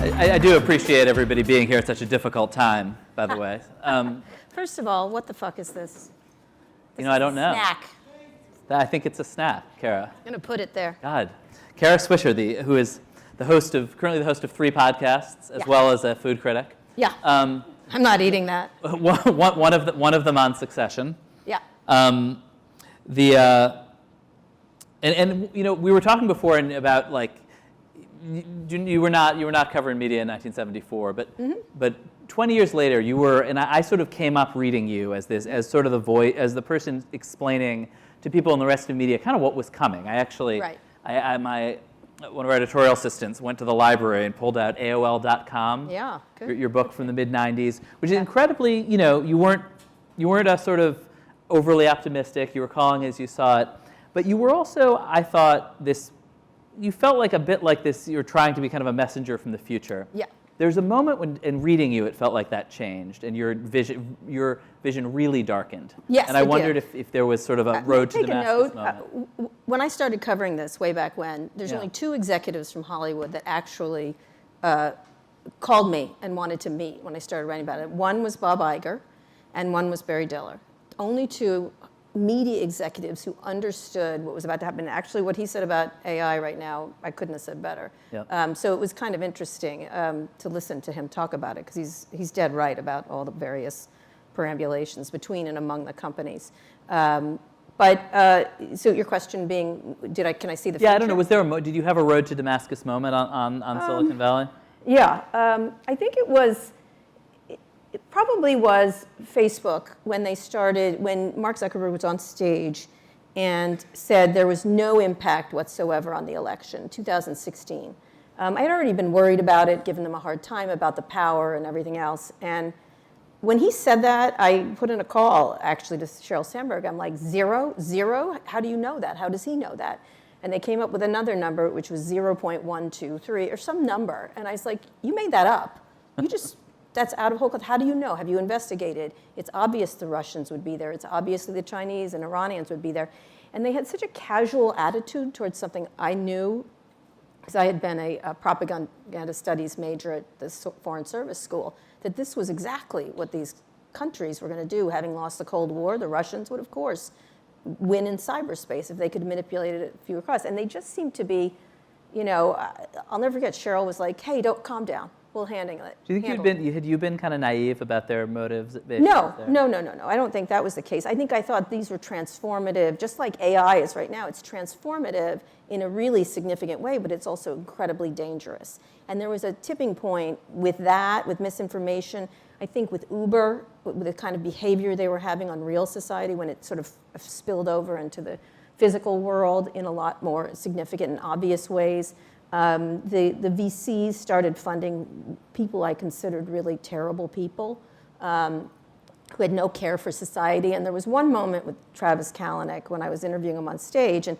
I do appreciate everybody being here at such a difficult time, by the way. First of all, what the fuck is this? I don't know. Snack. I think it's a snack, Kara. I'm going to put it there. God. Kara Swisher, who is currently the host of 3 podcasts, as well as a food critic. Yeah. I'm not eating that. One of them on Succession. Yeah. We were talking before about like you were not covering media in 1974, but 20 years later you were, and I sort of came up reading you as sort of the voice, as the person explaining to people in the rest of media kind of what was coming. I actually, right. One of our editorial assistants went to the library and pulled out AOL.com, yeah, good. Your book from the mid-90s, which is incredibly, you weren't a sort of overly optimistic. You were calling as you saw it, but you were also, I thought, you felt like a bit like this, you're trying to be kind of a messenger from the future. Yeah. There's a moment when, in reading you, it felt like that changed, and your vision really darkened. Yes, and I wondered if there was sort of a road to Damascus moment. When I started covering this way back when, there's only 2 executives from Hollywood that actually called me and wanted to meet when I started writing about it. One was Bob Iger, and one was Barry Diller. Only 2 media executives who understood what was about to happen. Actually, what he said about AI right now, I couldn't have said better. Yep. So it was kind of interesting to listen to him talk about it, because he's dead right about all the various perambulations between and among the companies. So your question being, can I see the future? Yeah, I don't know. Was there did you have a road to Damascus moment on Silicon Valley? Yeah, I think it probably was Facebook when Mark Zuckerberg was on stage and said there was no impact whatsoever on the election, 2016. I had already been worried about it, given them a hard time about the power and everything else. And when he said that, I put in a call, actually, to Sheryl Sandberg. I'm like, zero? How do you know that? How does he know that? And they came up with another number, which was 0.123, or some number. And I was like, you made that up. That's out of whole cloth. How do you know? Have you investigated? It's obvious the Russians would be there. It's obviously the Chinese and Iranians would be there. And they had such a casual attitude towards something I knew, because I had been a propaganda studies major at the Foreign Service School, that this was exactly what these countries were going to do. Having lost the Cold War, the Russians would, of course, win in cyberspace if they could manipulate it a few across. And they just seemed to be, I'll never forget, Sheryl was like, hey, don't calm down. We'll handle it. Do you think had you been kind of naive about their motives? No. I don't think that was the case. I thought these were transformative, just like AI is right now. It's transformative in a really significant way, but it's also incredibly dangerous. And there was a tipping point with that, with misinformation. I think with Uber, with the kind of behavior they were having on real society, when it sort of spilled over into the physical world in a lot more significant and obvious ways. The VCs started funding people I considered really terrible people who had no care for society. And there was one moment with Travis Kalanick when I was interviewing him on stage, and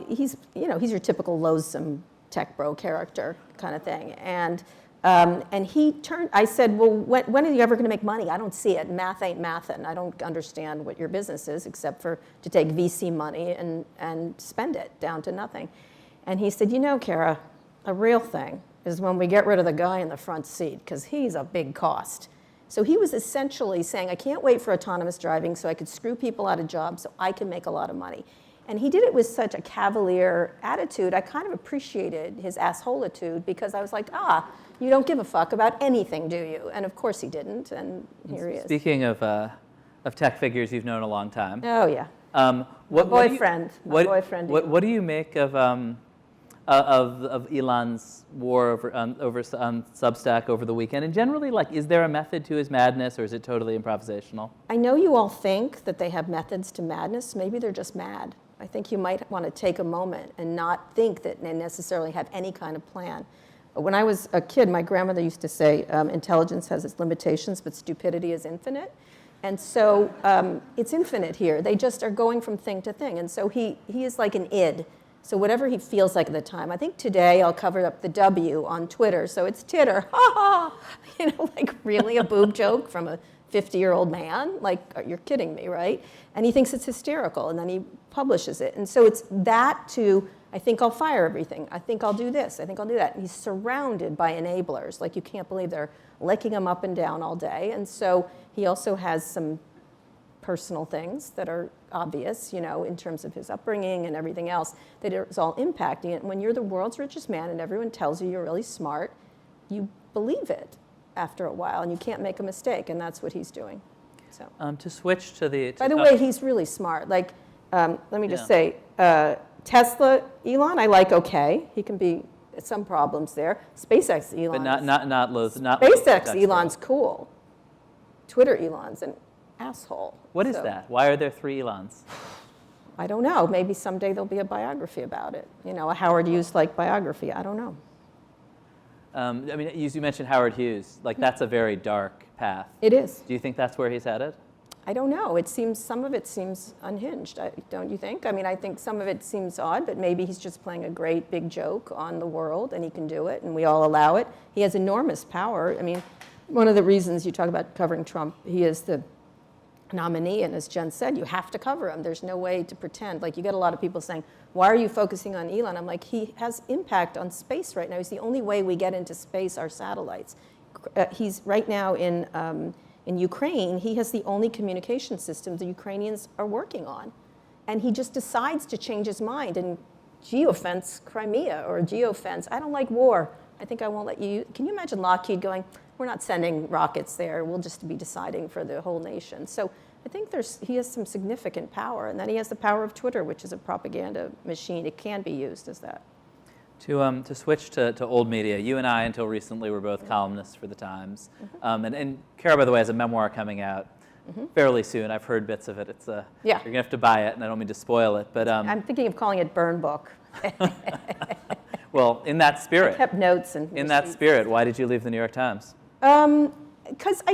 he's your typical loathsome tech bro character kind of thing. And he turned. I said, well, when are you ever going to make money? I don't see it. Math ain't mathin'. I don't understand what your business is, except for to take VC money and spend it down to nothing. And he said, Kara, a real thing is when we get rid of the guy in the front seat, because he's a big cost. So he was essentially saying, I can't wait for autonomous driving so I could screw people out of jobs so I can make a lot of money. And he did it with such a cavalier attitude. I kind of appreciated his assholitude, because I was like, you don't give a fuck about anything, do you? And of course he didn't, and here he is. Speaking of tech figures you've known a long time. Oh, yeah. My boyfriend. What do you make of Elon's war on Substack over the weekend? And generally, is there a method to his madness, or is it totally improvisational? I know you all think that they have methods to madness. Maybe they're just mad. I think you might want to take a moment and not think that they necessarily have any kind of plan. When I was a kid, my grandmother used to say, intelligence has its limitations, but stupidity is infinite. And so it's infinite here. They just are going from thing to thing. And so he is like an id. So whatever he feels like at the time. I think today I'll cover up the W on Twitter. So it's titter, ha ha, really a boob joke from a 50-year-old man? You're kidding me, right? And he thinks it's hysterical, and then he publishes it. And so it's that to I think I'll fire everything. I think I'll do this. I think I'll do that. And he's surrounded by enablers. Like, you can't believe they're licking him up and down all day. And so he also has some personal things that are obvious, in terms of his upbringing and everything else, that is all impacting it. When you're the world's richest man and everyone tells you you're really smart, you believe it after a while, and you can't make a mistake, and that's what he's doing. So, to switch to the... by the way, he's really smart. Like, let me just say, Tesla, Elon, I like okay. He can be some problems there. SpaceX, Elon. But not SpaceX, Elon's cool. Twitter, Elon's an asshole. What is that? Why are there 3 Elons? I don't know. Maybe someday there'll be a biography about it. A Howard Hughes-like biography. I don't know. I mean, you mentioned Howard Hughes. Like, that's a very dark path. It is. Do you think that's where he's headed? I don't know. Some of it seems unhinged, don't you think? I mean, I think some of it seems odd, but maybe he's just playing a great big joke on the world, and he can do it, and we all allow it. He has enormous power. I mean, one of the reasons you talk about covering Trump, he is the nominee, and as Jen said, you have to cover him. There's no way to pretend. Like, you get a lot of people saying, why are you focusing on Elon? I'm like, he has impact on space right now. He's the only way we get into space are satellites. He's right now in Ukraine. He has the only communication system the Ukrainians are working on. And he just decides to change his mind and geofence Crimea or geofence. I don't like war. I think I won't let you. Can you imagine Lockheed going, we're not sending rockets there. We'll just be deciding for the whole nation. So I think he has some significant power. And then he has the power of Twitter, which is a propaganda machine. It can be used as that. To switch to old media, you and I, until recently, were both columnists for the Times. And Kara, by the way, has a memoir coming out fairly soon. I've heard bits of it. You're going to have to buy it, and I don't mean to spoil it. But I'm thinking of calling it Burn Book. Well, in that spirit. I kept notes and in that spirit, why did you leave the New York Times? Because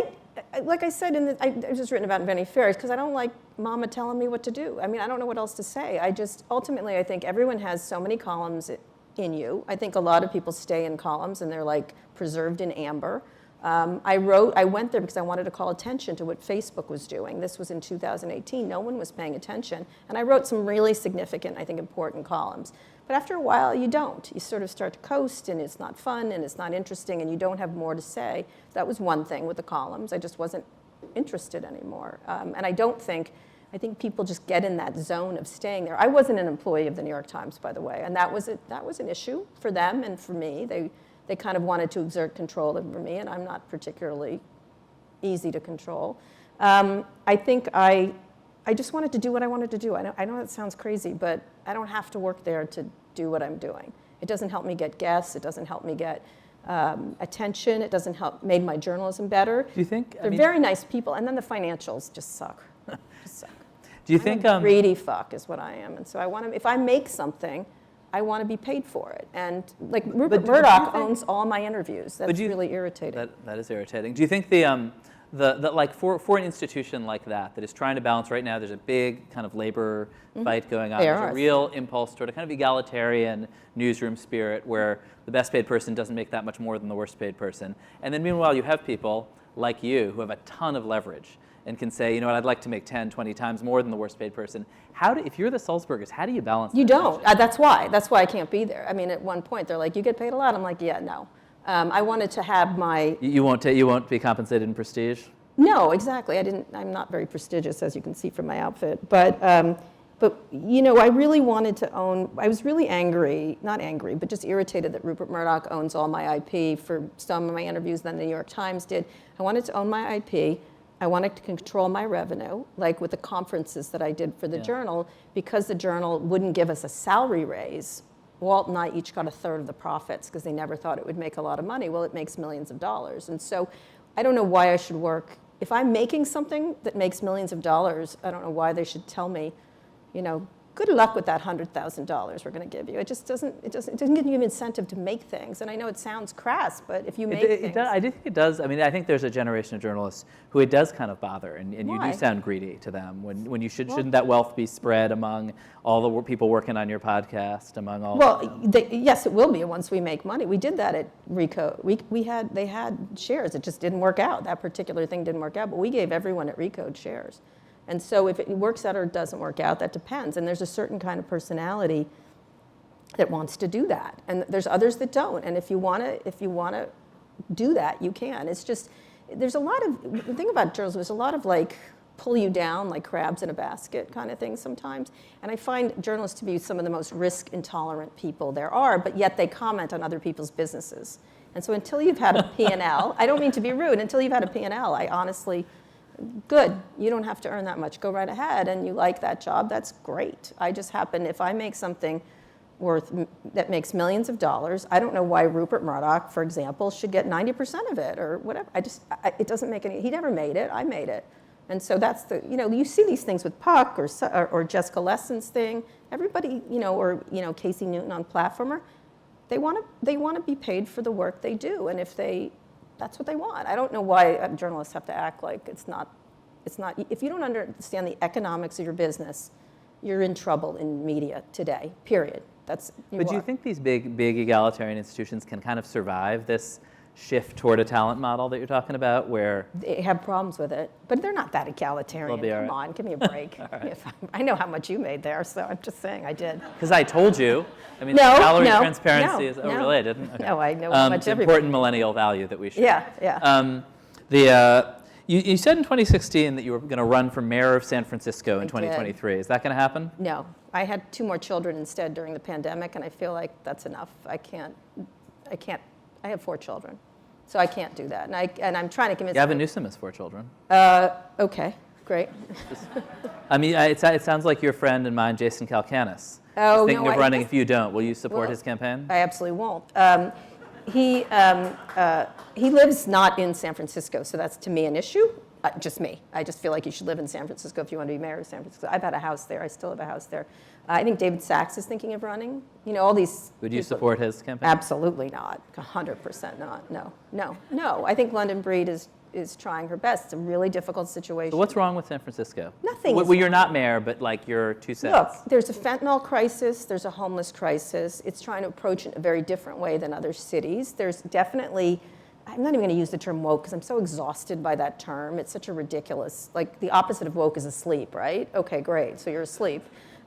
like I said, I just written about in Vanity Fair, because I don't like Mama telling me what to do. I mean, I don't know what else to say. Ultimately, I think everyone has so many columns in you. I think a lot of people stay in columns and they're like preserved in amber. I went there because I wanted to call attention to what Facebook was doing. This was in 2018. No one was paying attention. And I wrote some really significant, I think, important columns. But after a while, you don't. You sort of start to coast, and it's not fun, and it's not interesting, and you don't have more to say. That was one thing with the columns. I just wasn't interested anymore. And I think people just get in that zone of staying there. I wasn't an employee of the New York Times, by the way, and that was an issue for them and for me. They kind of wanted to exert control over me, and I'm not particularly easy to control. I think I just wanted to do what I wanted to do. I know that sounds crazy, but I don't have to work there to do what I'm doing. It doesn't help me get guests. It doesn't help me get attention. It doesn't help made my journalism better. Do you think? They're very nice people, and then the financials just suck. Just suck. Do you think I'm a greedy fuck is what I am, and so I want to. If I make something, I want to be paid for it. And like Rupert Murdoch owns all my interviews. That's really irritating. That is irritating. Do you think like for an institution like that is trying to balance right now, there's a big kind of labor fight going on. There's a real impulse toward a kind of egalitarian newsroom spirit where the best paid person doesn't make that much more than the worst paid person. And then meanwhile, you have people like you who have a ton of leverage and can say, you know what, I'd like to make 10, 20 times more than the worst paid person. If you're the Sulzbergers, how do you balance that? You don't. That's why I can't be there. I mean, at one point, they're like, you get paid a lot? I'm like, yeah, no. I wanted to have my... You won't be compensated in prestige? No, exactly. I'm not very prestigious, as you can see from my outfit. But I really wanted to own... I was really angry, not angry, but just irritated that Rupert Murdoch owns all my IP for some of my interviews than the New York Times did. I wanted to own my IP. I wanted to control my revenue, like with the conferences that I did for the Journal, because the Journal wouldn't give us a salary raise. Walt and I each got a third of the profits because they never thought it would make a lot of money. Well, it makes millions of dollars. And so I don't know why I should work. If I'm making something that makes millions of dollars, I don't know why they should tell me, good luck with that $100,000 we're going to give you. It doesn't give you an incentive to make things. And I know it sounds crass, but if you make things... I do think it does. I mean, I think there's a generation of journalists who it does kind of bother, and you do sound greedy to them when you shouldn't that wealth be spread among all the people working on your podcast, among all... Well, yes, it will be once we make money. We did that at Recode. They had shares. It just didn't work out. That particular thing didn't work out, but we gave everyone at Recode shares. And so if it works out or it doesn't work out, that depends. And there's a certain kind of personality that wants to do that, and there's others that don't. And if you want to do that, you can. It's just there's a lot of the thing about journalism. There's a lot of like pull you down like crabs in a basket kind of thing sometimes. And I find journalists to be some of the most risk intolerant people there are, but yet they comment on other people's businesses. And so until you've had a P&L, I don't mean to be rude, until you've had a P&L, I honestly, good, you don't have to earn that much. Go right ahead, and you like that job, that's great. I just happen, if I make something that makes millions of dollars, I don't know why Rupert Murdoch, for example, should get 90% of it or whatever. It doesn't make any, he never made it, I made it. And so that's you see these things with Puck or Jessica Lesson's thing, everybody, or Casey Newton on Platformer, they want to be paid for the work they do, and that's what they want. I don't know why journalists have to act like it's not. If you don't understand the economics of your business, you're in trouble in media today. Period. But do you think these big egalitarian institutions can kind of survive this shift toward a talent model that you're talking about, where they have problems with it, but they're not that egalitarian. Come on, give me a break. Right. I know how much you made there, so I'm just saying I did. Because I told you. I mean, salary transparency is really didn't. Okay. No, I know how much everybody. Important millennial value that we should. Yeah. You said in 2016 that you were going to run for mayor of San Francisco in 2023. Is that going to happen? No, I had 2 more children instead during the pandemic, and I feel like that's enough. I can't. I have 4 children, so I can't do that. And I'm trying to convince. Gavin Newsom has 4 children. Okay, great. I mean, it sounds like your friend and mine, Jason Calcanis, is thinking of running. If you don't, will you support his campaign? I absolutely won't. He lives not in San Francisco, so that's to me an issue. Just me. I just feel like you should live in San Francisco if you want to be mayor of San Francisco. I've had a house there. I still have a house there. I think David Sachs is thinking of running. All these. Would you support his campaign? Absolutely not. 100% not. No. I think London Breed is trying her best. It's a really difficult situation. So what's wrong with San Francisco? Nothing. Well, you're not mayor, but like you're 2 cents. Look, there's a fentanyl crisis. There's a homeless crisis. It's trying to approach it in a very different way than other cities. There's definitely. I'm not even going to use the term woke because I'm so exhausted by that term. It's such a ridiculous, like the opposite of woke is asleep, right? Okay, great. So you're asleep.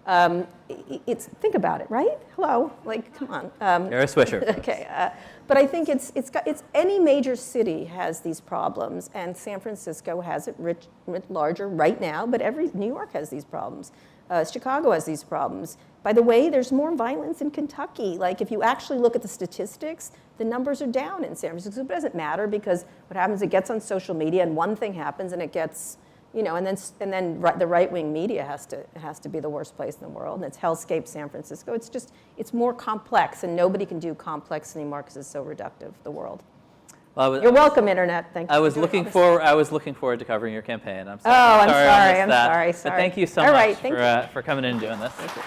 Think about it, right? Hello, like, come on. You're a Swisher. Okay, but I think it's any major city has these problems, and San Francisco has it writ larger right now. But New York has these problems. Chicago has these problems. By the way, there's more violence in Kentucky. Like, if you actually look at the statistics, the numbers are down in San Francisco. It doesn't matter because what happens, it gets on social media, and one thing happens, and it gets. And then the right-wing media has to be the worst place in the world, and it's hellscape San Francisco. It's more complex, and nobody can do complex anymore because it's so reductive, the world. Well, you're welcome, Internet. Thank you. I was looking forward to covering your campaign. I'm sorry. I'm sorry. But thank you so much for coming in and doing this. Thank you.